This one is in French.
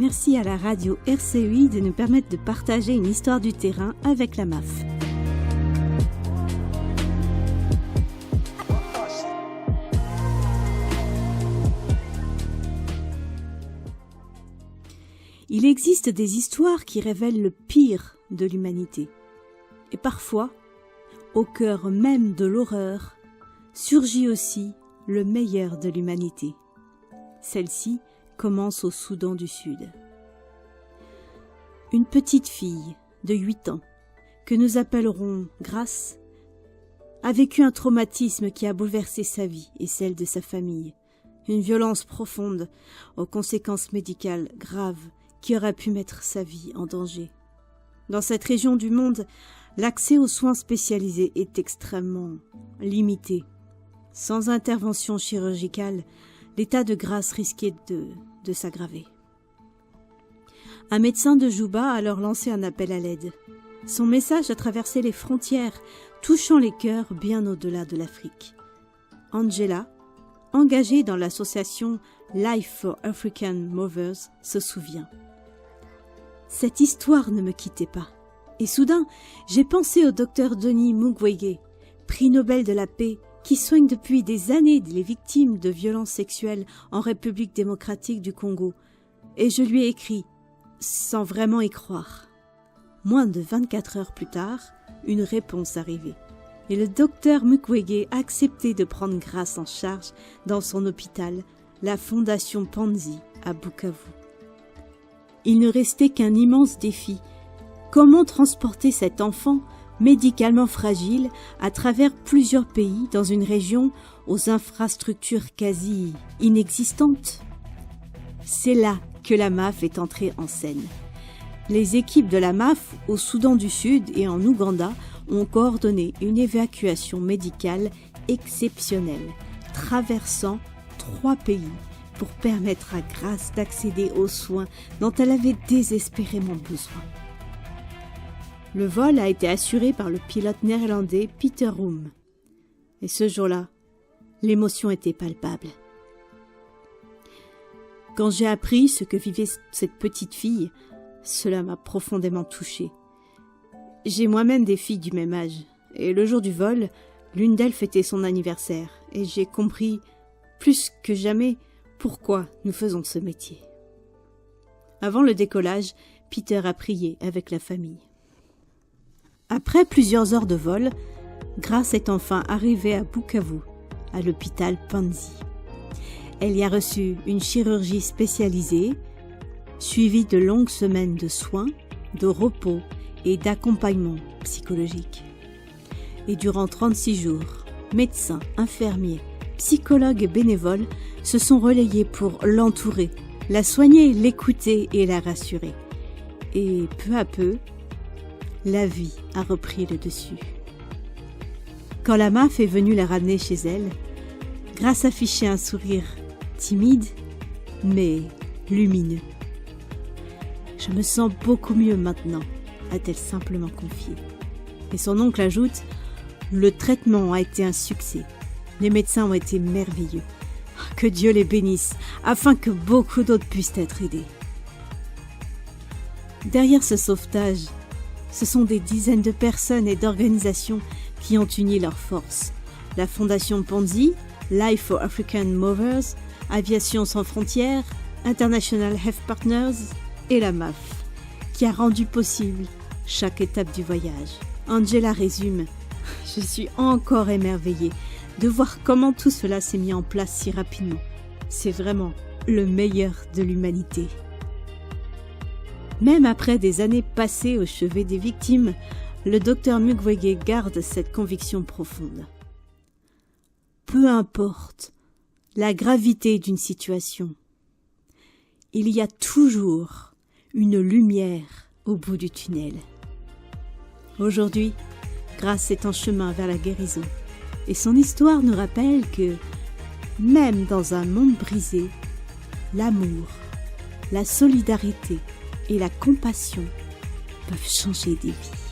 merci à la radio RCUI de nous permettre de partager une histoire du terrain avec la MAF. Il existe des histoires qui révèlent le pire de l'humanité. Et parfois, au cœur même de l'horreur, surgit aussi le meilleur de l'humanité. Celle-ci commence au Soudan du Sud. Une petite fille de 8 ans, que nous appellerons Grace, a vécu un traumatisme qui a bouleversé sa vie et celle de sa famille. Une violence profonde aux conséquences médicales graves qui aurait pu mettre sa vie en danger. Dans cette région du monde, l'accès aux soins spécialisés est extrêmement limité. Sans intervention chirurgicale, l'état de Grace risquait de s'aggraver. Un médecin de Juba a alors lancé un appel à l'aide. Son message a traversé les frontières, touchant les cœurs bien au-delà de l'Afrique. Angela, engagée dans l'association Life for African Mothers, se souvient. Cette histoire ne me quittait pas. Et soudain, j'ai pensé au docteur Denis Mukwege, prix Nobel de la paix, qui soigne depuis des années les victimes de violences sexuelles en République démocratique du Congo. Et je lui ai écrit, sans vraiment y croire. Moins de 24 heures plus tard, une réponse arrivait. Et le docteur Mukwege a accepté de prendre Grace en charge dans son hôpital, la Fondation Panzi à Bukavu. Il ne restait qu'un immense défi. Comment transporter cet enfant médicalement fragile à travers plusieurs pays dans une région aux infrastructures quasi inexistantes? C'est là que la MAF est entrée en scène. Les équipes de la MAF au Soudan du Sud et en Ouganda ont coordonné une évacuation médicale exceptionnelle, traversant 3 pays pour permettre à Grace d'accéder aux soins dont elle avait désespérément besoin. Le vol a été assuré par le pilote néerlandais Peter Room. Et ce jour-là, l'émotion était palpable. Quand j'ai appris ce que vivait cette petite fille, cela m'a profondément touchée. J'ai moi-même des filles du même âge, et le jour du vol, l'une d'elles fêtait son anniversaire, et j'ai compris, plus que jamais, pourquoi nous faisons ce métier. Avant le décollage, Peter a prié avec la famille. Après plusieurs heures de vol, Grace est enfin arrivée à Bukavu, à l'hôpital Panzi. Elle y a reçu une chirurgie spécialisée, suivie de longues semaines de soins, de repos et d'accompagnement psychologique. Et durant 36 jours, médecins, infirmiers, psychologues et bénévoles se sont relayés pour l'entourer, la soigner, l'écouter et la rassurer. Et peu à peu, la vie a repris le dessus. Quand la MAF est venue la ramener chez elle, Grace affichait un sourire timide, mais lumineux. « Je me sens beaucoup mieux maintenant », a-t-elle simplement confié. Et son oncle ajoute « Le traitement a été un succès. Les médecins ont été merveilleux. Que Dieu les bénisse, afin que beaucoup d'autres puissent être aidés. » Derrière ce sauvetage, ce sont des dizaines de personnes et d'organisations qui ont uni leurs forces. La Fondation Panzi, Life for African Mothers, Aviation sans frontières, International Health Partners et la MAF, qui a rendu possible chaque étape du voyage. Angela résume « Je suis encore émerveillée de voir comment tout cela s'est mis en place si rapidement. C'est vraiment le meilleur de l'humanité. » Même après des années passées au chevet des victimes, le docteur Mukwege garde cette conviction profonde. Peu importe la gravité d'une situation, il y a toujours une lumière au bout du tunnel. Aujourd'hui, Grace est en chemin vers la guérison et son histoire nous rappelle que, même dans un monde brisé, l'amour, la solidarité et la compassion peuvent changer des vies.